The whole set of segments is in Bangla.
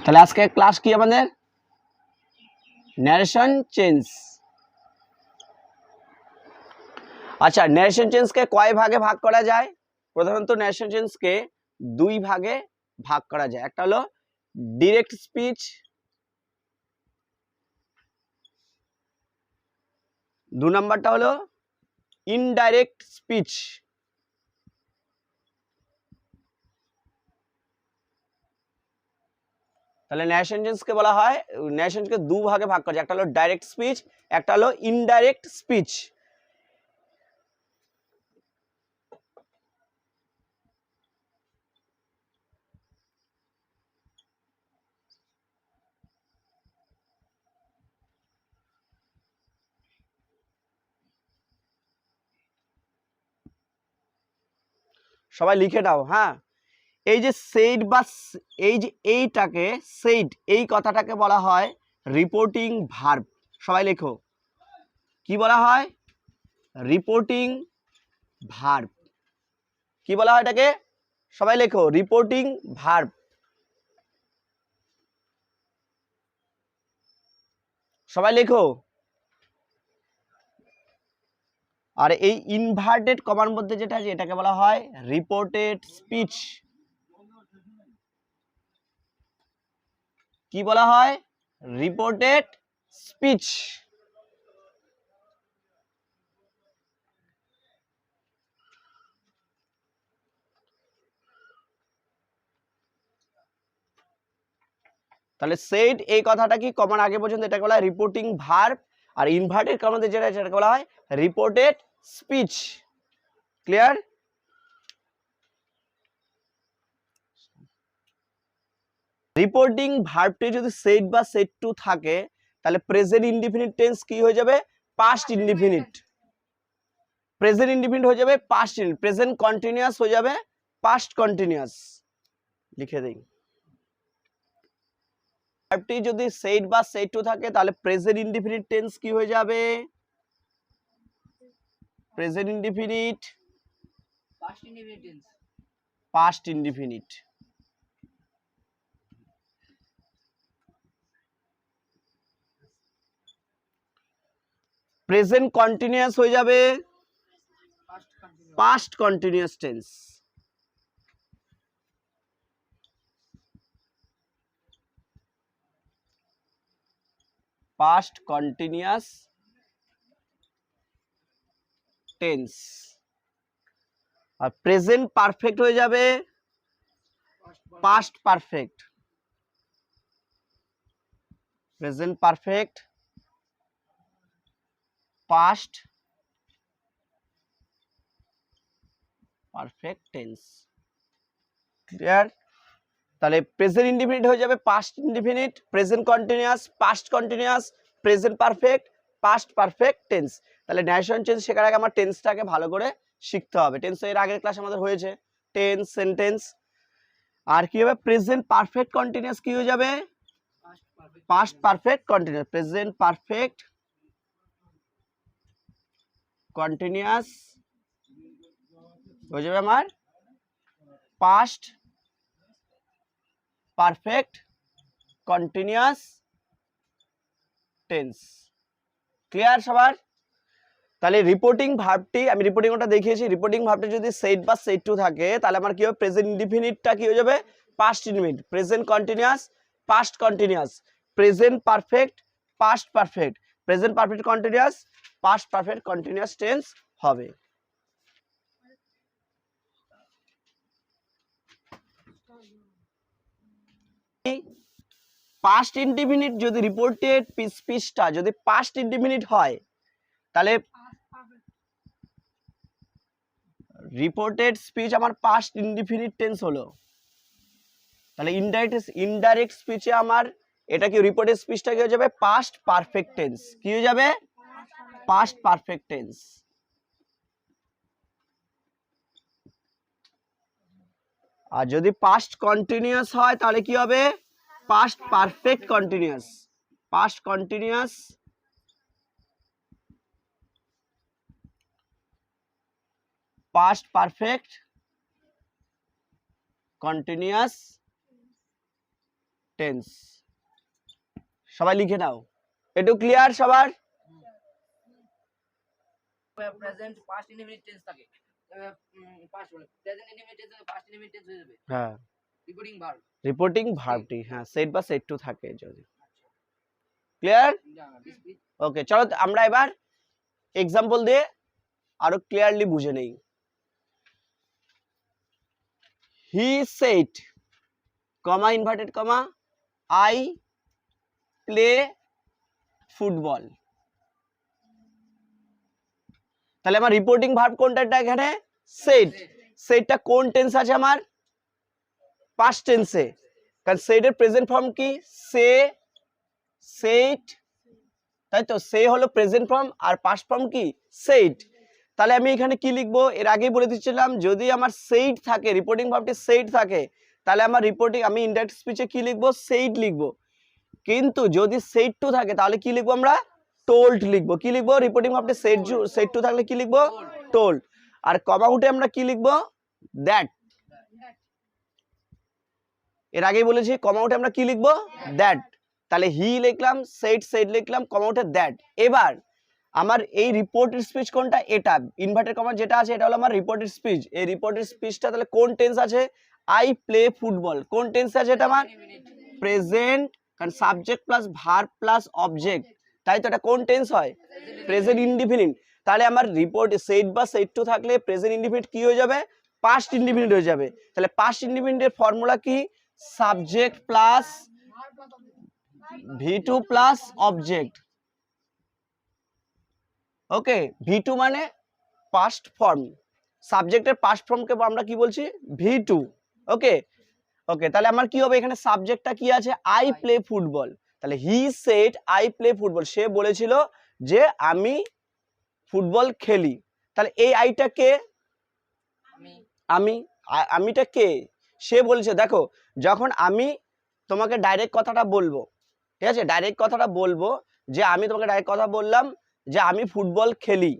তাহলে আজকে ক্লাস কি আমাদের ন্যারেশন চেঞ্জ। আচ্ছা, ন্যারেশন চেঞ্জকে কয় ভাগে ভাগ করা যায়? প্রধানত ন্যারেশন চেঞ্জকে দুই ভাগে ভাগ করা যায়। একটা হলো ডিরেক্ট স্পিচ, দু নম্বরটা হলো ইনডাইরেক্ট স্পিচ। তাহলে ন্যারেশন চেঞ্জকে বলা হয়, ন্যারেশন চেঞ্জকে দু ভাগে ভাগ করা যায়। একটা হলো ডাইরেক্ট স্পিচ, একটা হলো ইনডাইরেক্ট স্পিচ। সবাই লিখে নাও। হ্যাঁ, এই যে সেইড বা এই যে এইটাকে সেইড, এই কথাটাকে বলা হয় রিপোর্টিং ভার্ব। সবাই লেখো, কি বলা হয়? Reporting verb. কি বলা হয় এটাকে? সবাই লেখো, রিপোর্টিং ভার্ব। সবাই লেখো। আর এই ইনভার্টেড কমার মধ্যে যেটা আছে এটাকে বলা হয় রিপোর্টেড স্পিচ। কি বলা হয়? Reported speech. তাহলে সেড এই কথাটা কি কমার আগে পর্যন্ত এটাকে বলা হয় রিপোর্টিং ভার্ব, আর ইনভার্টেড কমার মধ্যে যেটা সেটাকে বলা হয় রিপোর্টেড স্পিচ। ক্লিয়ার? রিপোর্টিং ভার্বটি যদি সেড বা সেড টু থাকে তাহলে প্রেজেন্ট ইনডিফিনিট টেন্স কি হয়ে যাবে? Past indefinite. প্রেজেন্ট ইনডিফিনিট হয়ে যাবে পাস্ট ইনডিফিনিট। প্রেজেন্ট কন্টিনিউয়াস হয়ে যাবে পাস্ট কন্টিনিউয়াস। লিখে দেই, ভার্বটি যদি সেড বা সেড টু থাকে তাহলে প্রেজেন্ট ইনডিফিনিট টেন্স কি হয়ে যাবে? Present indefinite past indefinite. Present continuous হয়ে যাবে past continuous tense. Past continuous tense. আর প্রেজেন্ট পারফেক্ট হয়ে যাবে past perfect. Present perfect past perfect tense. Clear? তাহলে প্রেজেন্ট ইনডিফিনিট হয়ে যাবে past indefinite, present continuous past continuous, present perfect past perfect tense. তাহলে ন্যারেশন চেঞ্জ শেখার আগে আমার টেন্সটাকে ভালো করে শিখতে হবে। টেন্স এর আগের ক্লাস আমাদের হয়েছে, টেন্স, সেন্টেন্স। আর কি হবে? প্রেজেন্ট পারফেক্ট কন্টিনিউয়াস কি হয়ে যাবে? Past perfect continuous. Present perfect continuous হয়ে যাবে আমার past perfect continuous tense. Clear সবার? তাহলে রিপোর্টিং ভার্বটি আমি রিপোর্টিং ওটা দেখিয়েছি। রিপোর্টিং ভার্বটি যদি সেড বা সেড টু থাকে তাহলে আমার কি হবে? প্রেজেন্ট ইনডিফিনিটটা কি হয়ে যাবে? Past indefinite. Present continuous past continuous. Present perfect past perfect. Present perfect continuous past perfect continuous tense হবে। পাস্ট ইনডিফিনিট যদি রিপোর্টেড স্পিচটা যদি পাস্ট ইনডিফিনিট হয় তাহলে রিপোর্টেড স্পিচ আমার পাস্ট ইনডিফিনিট টেন্স হলো। তাহলে ইনডাইরেক্ট স্পিচে আমার এটা কি রিপোর্টেড স্পিচটা কি হয়ে যাবে? Past perfect tense. কি হয়ে যাবে? Past perfect tense. আর যদি পাস্ট কন্টিনিউয়াস হয় তাহলে কি হবে? Past perfect continuous. Past continuous past perfect continuous tense. সবাই লিখে নাও, একটু ক্লিয়ার সবার? প্রেজেন্ট পাস্ট ইনডিফিনিট টেন্স থাকে, পাস্ট বলে present indefinite tense past indefinite tense হয়ে যাবে। হ্যাঁ, রিপোর্টিং ভার্ব, রিপোর্টিং ভার্বটি, হ্যাঁ সেট বা সেট টু থাকে যদি। ক্লিয়ার? ওকে, চলো আমরা এবার এক্সাম্পল দিয়ে আরো ক্লিয়ারলি বুঝে নেই। He said comma inverted comma I play football. তাহলে আমার রিপোর্টিং ভার্ব কোনটা এখানে? সেড। সেডটা কোন টেন্স আছে আমার? পাস্ট টেন্সে, কারণ সেডের প্রেজেন্ট ফর্ম কি? সে, সেড, তাই তো? সে হলো প্রেজেন্ট ফর্ম আর পাস্ট ফর্ম কি? সেড। তাহলে আমি এখানে কি লিখবো? এর আগেই বলে দিচ্ছিলাম যদি আমার সেইড থাকে, রিপোর্টিং ভার্বটি সেইড থাকে, তাহলে আমার রিপোর্টিং আমি ইনডাইরেক্ট স্পিচে কি লিখবো? সেইড লিখবো। কিন্তু যদি সেইড টু থাকে তাহলে কি লিখবো আমরা? টোল্ড লিখবো। কি লিখবো? রিপোর্টিং ভার্বটি সেইড টু থাকলে কি লিখবো? টোল্ড। আর কমা উঠে আমরা কি লিখবো? দ্যাট। এর আগেই বলেছি কমা উঠে আমরা কি লিখবো? দ্যাট। তাহলে হি লিখলাম, সেইড লিখলাম, কমা উঠে দ্যাট। এবার আমার এই রিপোর্টেড স্পিচ কোনটা? এটা ইনভার্টেড কমা যেটা আছে এটা হলো আমার রিপোর্টেড স্পিচ। এই রিপোর্টেড স্পিচটা তাহলে কোন টেন্স আছে? I play football. কোন টেন্স আছে এটা আমার? প্রেজেন্ট, কারণ subject plus verb plus object, তাই তো এটা কোন টেন্স হয়? Present indefinite. তাহলে আমার রিপোর্ট সেড বা সেড টু থাকলে প্রেজেন্ট ইনডিফিনিট কি হয়ে যাবে? পাস্ট ইনডিফিনিট হয়ে যাবে। তাহলে পাস্ট ইনডিফিনিটের ফর্মুলা কি? Subject plus V two plus object. Okay, V two মানে পাস্ট ফর্ম, সাবজেক্টের পাস্ট ফর্মকে আমরা কি বলছি? ভি2। ওকে ওকে, তাহলে আমার কি হবে এখানে? সাবজেক্টটা কি আছে? I play football. তাহলে he said I play football, সে বলেছিল যে আমি ফুটবল খেলি। তাহলে এই আইটা কে? আমি। আমিটা কে? সে বলেছে। দেখো, যখন আমি তোমাকে ডাইরেক্ট কথাটা বলবো, ঠিক আছে, ডাইরেক্ট কথাটা বলবো যে আমি তোমাকে ডাইরেক্ট কথা বললাম যে আমি ফুটবল খেলি,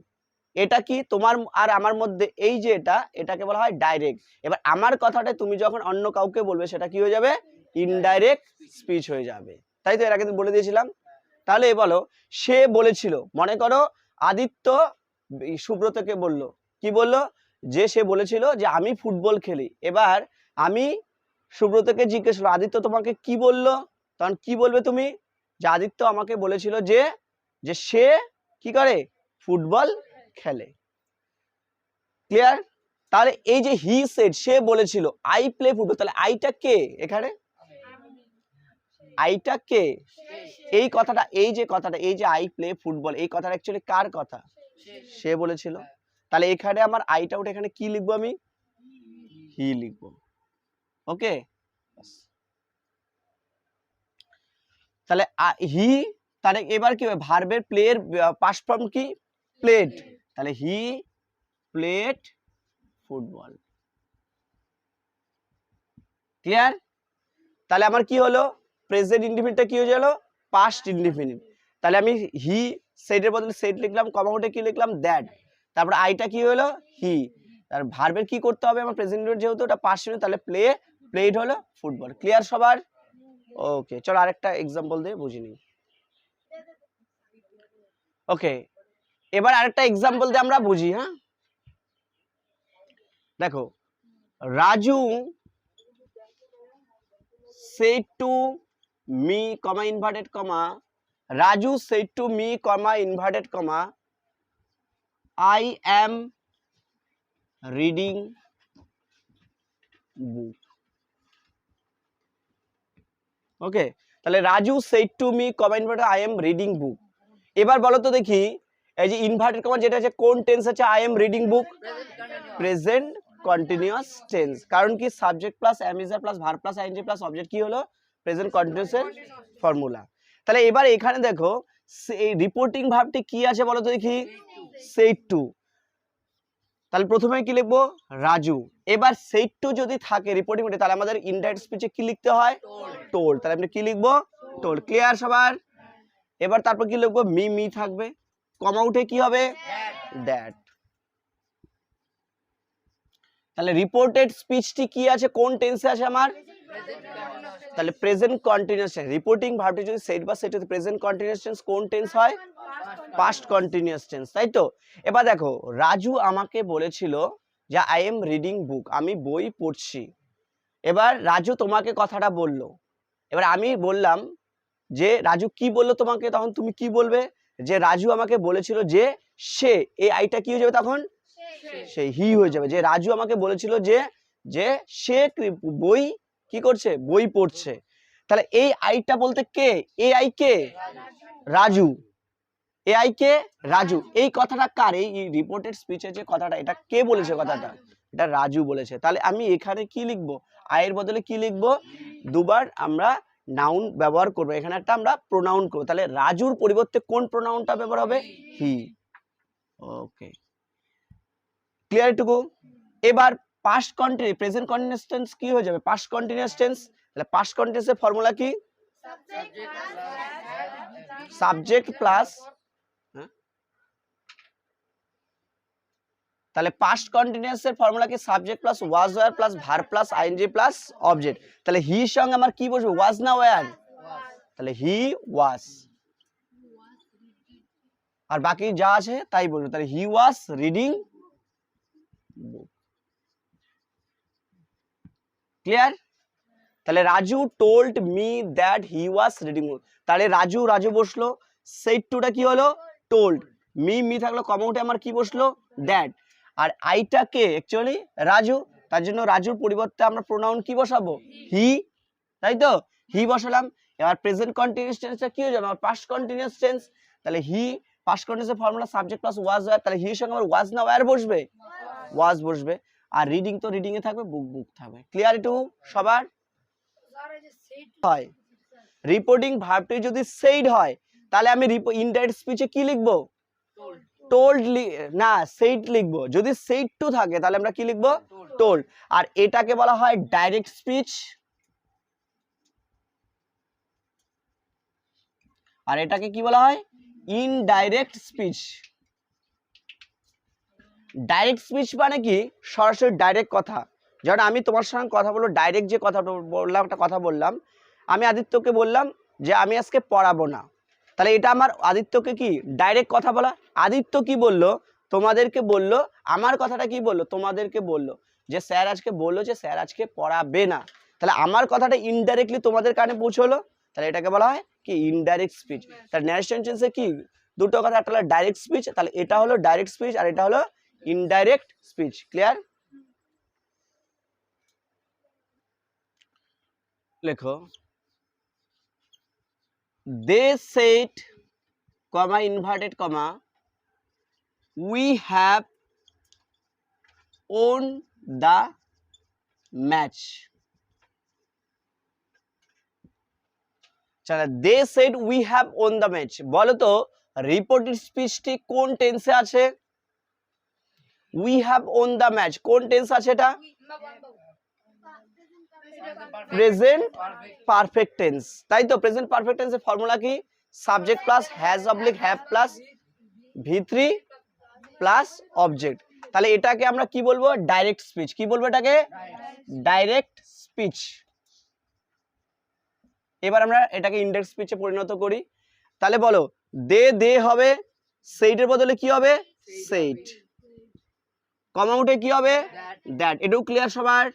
এটা কি তোমার আর আমার মধ্যে এই যে এটাকে বলা হয় ডাইরেক্ট। এবার আমার কথাটা তুমি যখন অন্য কাউকে বলবে সেটা কি হয়ে যাবে? ইনডাইরেক্ট স্পিচ হয়ে যাবে, তাই তো? এর আগে বলে দিয়েছিলাম। তাহলে বলো, সে বলেছিল, মনে করো আদিত্য সুব্রতকে বলল, কি বললো? যে সে বলেছিল যে আমি ফুটবল খেলি। এবার আমি সুব্রতকে জিজ্ঞেস করলো আদিত্য তোমাকে কি বললো? তখন কি বলবে তুমি? যে আদিত্য আমাকে বলেছিল যে যে সে কি করে? ফুটবল খেলে। ক্লিয়ার? তাহলে এই যে হি সেড, সে বলেছিল আই প্লে ফুটবল, তাহলে আইটা কে এখানে? আইটা কে? এই কথাটা, এই যে কথাটা, এই যে আই প্লে ফুটবল, এই কথাটা অ্যাকচুয়ালি কার কথা? সে বলেছিল। তাহলে এখানে আমার আইটা উঠে এখানে কি লিখবো? আমি হি লিখবো। ওকে, তাহলে হি, তাহলে এবার কি হবে? ভার্বের প্লের পাস্ট ফর্ম কি? প্লেড। তাহলে হি প্লেড ফুটবল। ক্লিয়ার? তাহলে আমার কি হলো? প্রেজেন্ট ইনডিফিনিটটা কি হয়ে গেল? Past indefinite. তাহলে আমি হি সেটের বদলে সেট লিখলাম, কমা উঠে কি লিখলাম? দ্যাট। তারপর আইটা কি হলো? হি। আর ভার্বের কি করতে হবে? আমার প্রেজেন্ট ইনডিফিনিট যেহেতু এটা পাস্ট ইনডিফিনিট, তাহলে প্লেড হলো ফুটবল। ক্লিয়ার সবার? ওকে, চলো আরেকটা এক্সাম্পল দিয়ে বুঝি নিই। ওকে, এবার আরেকটা এক্সাম্পল দিয়ে আমরা বুঝি। হ্যাঁ, দেখো, Raju said to me, comma inverted comma, Raju said to me, comma inverted comma, I am reading book. ওকে, তাহলে Raju said to me, comma inverted, I am reading book. এবার বলো তো দেখি, এই যে ইনভার্টেড কমা যেটা আছে কোন টেন্স আছে? I am reading book, present continuous tense. কারণ কি? Subject plus am is are plus verb plus ING plus object কি হলো? প্রেজেন্ট কন্টিনিউয়াসের ফর্মুলা। তাহলে এবার এখানে দেখো এই রিপোর্টিং ভার্বটি কি আছে বলো তো দেখি? said to। তাহলে প্রথমে কি লিখবো? রাজু। এবার said to যদি থাকে রিপোর্টিং ভার্বে, তাহলে আমাদের ইনডাইরেক্ট স্পিচে কি লিখতে হয়? টোল্ড। তাহলে আমরা কি লিখবো? টোল্ড। ক্লিয়ার সবার? এবার তারপর কি লিখবো? মি থাকবে, কমা উঠে কি হবে? দ্যাট। তাহলে রিপোর্টেড স্পিচটি কি আছে, কোন টেন্সে আছে আমার, তাহলে প্রেজেন্ট কন্টিনিউয়াস টেন্স। রিপোর্টিং ভার্বটি যদি সেট বা সেট হতে প্রেজেন্ট কন্টিনিউয়াস টেন্স কোন টেন্স হয়, পাস্ট কন্টিনিউয়াস টেন্স, তাই তো। এবার দেখো রাজু আমাকে বলেছিল যে আই এম রিডিং বুক, আমি বই পড়ছি। এবার রাজু তোমাকে কথাটা বলল, এবার আমি বললাম যে রাজু কি বললো তোমাকে, তখন তুমি কি বলবে, যে রাজু আমাকে বলেছিল যে সে, এই আইটা কি হয়ে যাবে তখন, সে হি হয়ে যাবে। যে রাজু আমাকে বলেছিল যে যে সে বই কি করছে, বই পড়ছে। তাহলে এই আইটা বলতে কে, এ আই কে, রাজু, এ আই কে, রাজু। এই কথাটা কার, এই রিপোর্টেড স্পিচে যে কথাটা, এটা কে বলেছে কথাটা, এটা রাজু বলেছে। তাহলে আমি এখানে কি লিখবো, আয়ের বদলে কি লিখবো, দুবার আমরা নাউন ব্যবহার করবো, এখানে একটা আমরা প্রোনাউন করবো। তাহলে রাজুর পরিবর্তে কোন প্রোনাউনটা ব্যবহার হবে, হি। ওকে, ক্লিয়ার এটুকু। এবার past continuous, present continuous tense কি হয়ে যাবে, পাস্ট কন্টিনিউয়াস টেন্স। তাহলে পাস্ট কন্টিনিউয়াসের ফর্মুলা কি, সাবজেক্ট প্লাস, তাহলে পাস্ট কন্টিনিউয়াসের ফর্মুলা কি, subject plus was were plus verb plus ING plus object. তাহলে হি সঙ্গে আমার কি বসবে, ওয়াজ না ওয়্যার, তাহলে হি ওয়াজ, আর বাকি যা আছে তাই বলবো। তাহলে হি ওয়াজ রিডিং বুক, ক্লিয়ার। তাহলে Raju told me that he was reading book, তাহলে রাজু, রাজু বসলো, সেড টুটা কি হলো, টোল্ড, মি থাকলো, কমা উঠে আমার কি বসলো, দ্যাট, আর আইটা কে অ্যাকচুয়ালি রাজু, তার জন্য রাজুর পরিবর্তে আমরা প্রোনাউন কি বসাবো, হি, তাই তো, হি বসালাম। এবার প্রেজেন্ট কন্টিনিউয়াস টেন্সটা কি হয়ে যাবে, আমার পাস্ট কন্টিনিউয়াস টেন্স। তাহলে হি, পাস্ট কন্টিনিউয়াসের formula subject plus was were, তাহলে হির সঙ্গে আমার ওয়াজ না ওয়্যার বসবে, ওয়াজ বসবে, আর রিডিং তো রিডিং এ থাকবে, বুক বুক থাকবে। ক্লিয়ার টু সবার, হয় রিপোর্টিং ভার্বটি যদি সেইড হয়, তাহলে আমি ইনডাইরেক্ট স্পিচে কি লিখবো, টোল্ড না সেইড লিখবো। যদি সেইড টু থাকে তাহলে আমরা কি লিখবো, টোল্ড। আর এটাকে বলা হয় ডাইরেক্ট স্পিচ, আর এটাকে কি বলা হয়, ইনডাইরেক্ট স্পিচ। ডাইরেক্ট স্পিচ মানে কি, সরাসরি ডাইরেক্ট কথা। যেমন আমি তোমার সঙ্গে কথা বলবো, ডাইরেক্ট যে কথা বললাম, একটা কথা বললাম, আমি আদিত্যকে বললাম যে আমি আজকে পড়াবো না, তাহলে এটা আমার আদিত্যকে কি ডাইরেক্ট কথা বলা। আদিত্য কি বললো, তোমাদেরকে বললো, আমার কথাটা কি বললো, তোমাদেরকে বললো যে স্যার আজকে বললো যে স্যার আজকে পড়াবে না, তাহলে আমার কথাটা ইনডাইরেক্টলি তোমাদের কানে পৌঁছলো, তাহলে এটাকে বলা হয় কি, ইনডাইরেক্ট স্পিচ। তার ন্যারেশন টেন্সে কি, দুটো কথা, একটা হলো ডাইরেক্ট স্পিচ, তাহলে এটা হলো ডাইরেক্ট স্পিচ, আর এটা হলো ইনডাইরেক্ট স্পিচ। ক্লিয়ার, লেখো they said, comma inverted comma, we have won the match. চলো, they said we have won the match, বলো তো রিপোর্টেড স্পিচটি কোন টেন্সে আছে, we have won the match কোন টেন্স আছে, এটা প্রেজেন্ট পারফেক্ট টেন্স, তাই তো। প্রেজেন্ট পারফেক্ট টেন্সের ফর্মুলা কি, subject plus has oblique have plus V3 plus object. তাহলে এটাকে আমরা কি বলবো, ডাইরেক্ট স্পিচ। কি বলবো এটাকে, ডাইরেক্ট স্পিচ। এবার আমরা এটাকে ইনডাইরেক্ট স্পিচে পরিণত করি। তাহলে বলো, দে হবে, সেইটের বদলে কি হবে, সেইট, কমা উঠে কি হবে, দ্যাট। এটাও ক্লিয়ার সবার,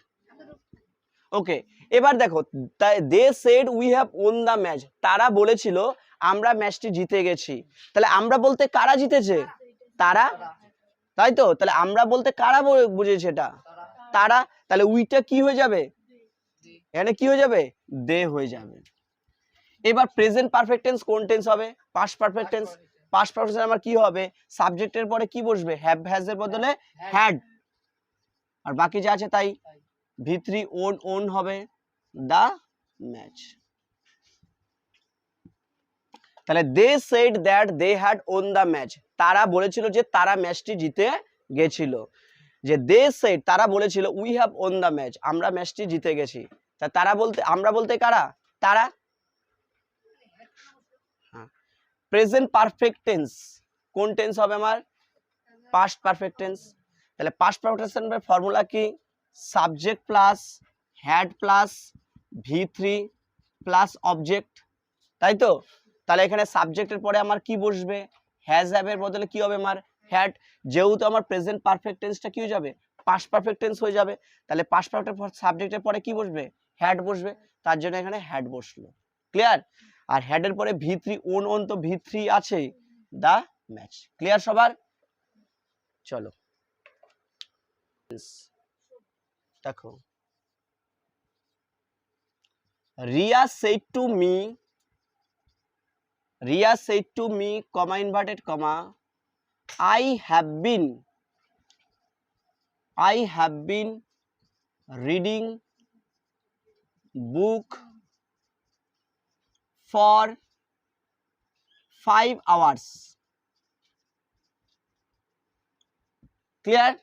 ওকে। এবার দেখো, they said we have won the match, তারা বলেছিল আমরা ম্যাচটি জিতে গেছি। তাহলে আমরা বলতে কারা জিতেছে, তারা, তাই তো। তাহলে আমরা বলতে কারা বুঝেছে, এটা তারা। তাহলে উইটা কি হয়ে যাবে, এখানে কি হয়ে যাবে, দে হয়ে যাবে। এবার প্রেজেন্ট পারফেক্ট টেন্স কোন টেন্স হবে, past perfect tense. Past perfect tense আমার কি হবে, সাবজেক্টের পরে কি বসবে, হ্যাভ হ্যাজ এর বদলে হ্যাড, আর বাকি যা আছে তাই। V3 ওন হবে, দা ম্যাচ। তাহলে they said that they had won the match, তারা বলেছিল যে তারা ম্যাচটি জিতে গেছিল। যে দে সেড, তারা বলেছিল we have won the match, আমরা ম্যাচটি জিতে গেছি। তা তারা বলতে, আমরা বলতে কারা, তারা। প্রেজেন্ট পারফেক্ট টেন্স কোন টেন্স হবে আমার, পাস্ট পারফেক্ট টেন্স। তাহলে পাস্ট পারফেক্ট টেন্সের ফর্মুলা কি, subject plus had plus V3 plus object, তাই তো? তাহলে এখানে সাবজেক্টের পরে আমার কি বসবে? হ্যাজ হ্যাভের বদলে কি হবে আমার? হ্যাড। যেহেতু আমার প্রেজেন্ট পারফেক্ট টেন্সটা কি হয়ে যাবে? পাস্ট পারফেক্ট টেন্স হয়ে যাবে। তাহলে পাস্ট পারফেক্ট সাবজেক্টের পরে কি বসবে? হ্যাড বসবে। তার জন্য এখানে হ্যাড বসলো। ক্লিয়ার? আর হ্যাডের পরে V3 ওন তো V3 আছে, দা ম্যাচ। ক্লিয়ার সবার? চলো দেখো, Riya said to me, comma inverted comma, I have been reading book for 5 hours. Clear?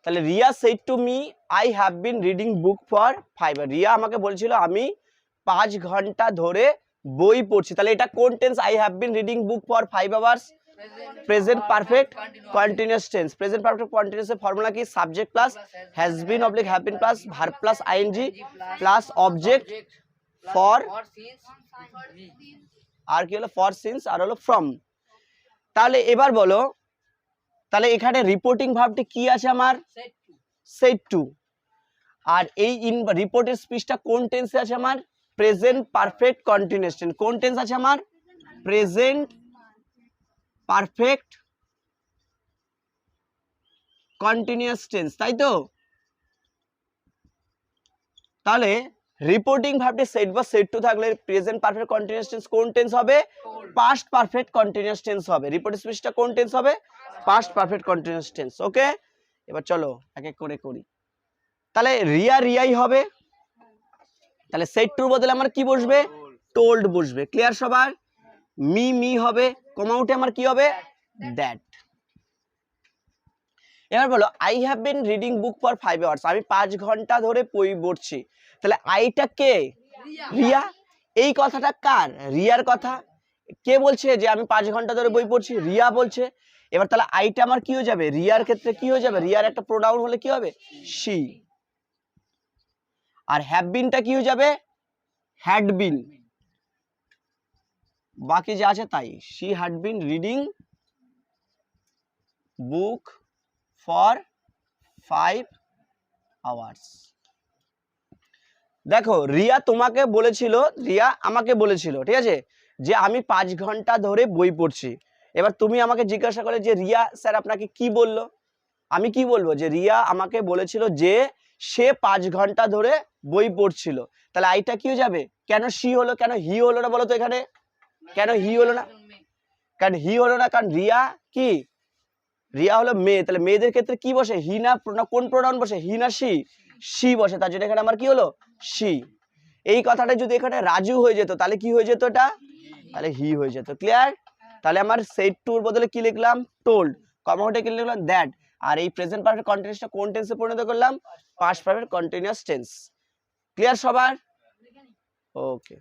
তাহলে Riya said to me, I have been reading book for 5 hours. Riya আমাকে বলছিল আমি 5 ঘন্টা ধরে বই পড়ছি। তাহলে এটা কোন টেন্স? I have been reading book for 5 hours. Present perfect continuous tense. Present perfect continuous এর ফর্মুলা কি? Subject plus has been oblique have been plus verb plus ING plus object for, আর কি হলো? ফর, সিন্স, আর হলো ফ্রম। তাহলে এবার বলো, তাহলে এখানে রিপোর্টিং ভার্বটি কি আছে আমার? said to। আর এই রিপোর্টের স্পিচটা কোন টেন্সে আছে আমার? Present perfect continuous tense. কোন টেন্স আছে আমার? প্রেজেন্ট পারফেক্ট কন্টিনিউয়াস টেন্স, তাই তো? তাহলে রিপোর্টিং ভার্বটি said বা said to থাকলে প্রেজেন্ট পারফেক্ট কন্টিনিউয়াস টেন্স কোন টেন্স হবে? পাস্ট পারফেক্ট কন্টিনিউয়াস টেন্স হবে। রিপোর্টের স্পিচটা কোন টেন্স হবে? Past perfect continuous tense. Okay, এবার চলো এক এক করে করি। তাহলে রিয়াই হবে। তাহলে said to বদলে আমার কি বসবে? told বসবে। ক্লিয়ার সবার? মি হবে, কমা উঠে আমার কি হবে? দ্যাট। এবার বলো, I have been reading book for 5 hours। আমি 5 ঘন্টা ধরে বই পড়ছি। তাহলে আইটা কে? রিয়া। এই কথাটা কার? রিয়ার কথা। কে বলছে যে আমি 5 ঘন্টা ধরে বই পড়ছি? রিয়া বলছে। এবার তাহলে আইটা আমার কি হয়ে যাবে? রিয়ার ক্ষেত্রে কি হয়ে যাবে? রিয়ার একটা প্রোনাউন হলে কি হবে? শি। আর হ্যাভ বিনটা কি হয়ে যাবে? Had been. বাকি যা আছে তাই। She had been reading book for 5 hours। দেখো, রিয়া তোমাকে বলেছিল, রিয়া আমাকে বলেছিল, ঠিক আছে, যে আমি 5 ঘন্টা ধরে বই পড়ছি। এবার তুমি আমাকে জিজ্ঞাসা করে যে রিয়া স্যার আপনাকে কি বললো? আমি কি বলবো? যে রিয়া আমাকে বলেছিল যে সে 5 ঘন্টা ধরে বই পড়ছিল। তাহলে আইটা কি হয়ে যাবে? কেন শি হলো, কেন হি হলো না বলো তো? এখানে কেন হি হলো না? কারণ হি হলো না, কারণ রিয়া কি? রিয়া হলো মেয়ে। তাহলে মেয়েদের ক্ষেত্রে কি বসে? হি না কোন প্রোনাউন বসে? হি না শি? শি বসে। তার জন্য এখানে আমার কি হলো? শি। এই কথাটা যদি এখানে রাজু হয়ে যেত তাহলে কি হয়ে যেত? এটা তাহলে হি হয়ে যেত। ক্লিয়ার? তাহলে আমার said to এর বদলে কি লিখলাম? told। কমা উঠে কি লিখলাম? দ্যাট। আর এই প্রেজেন্ট পারফেক্ট কন্টিনিউয়াসটা কোন টেন্সে পরিণত করলাম? Past perfect continuous tense. Clear সবার? ওকে।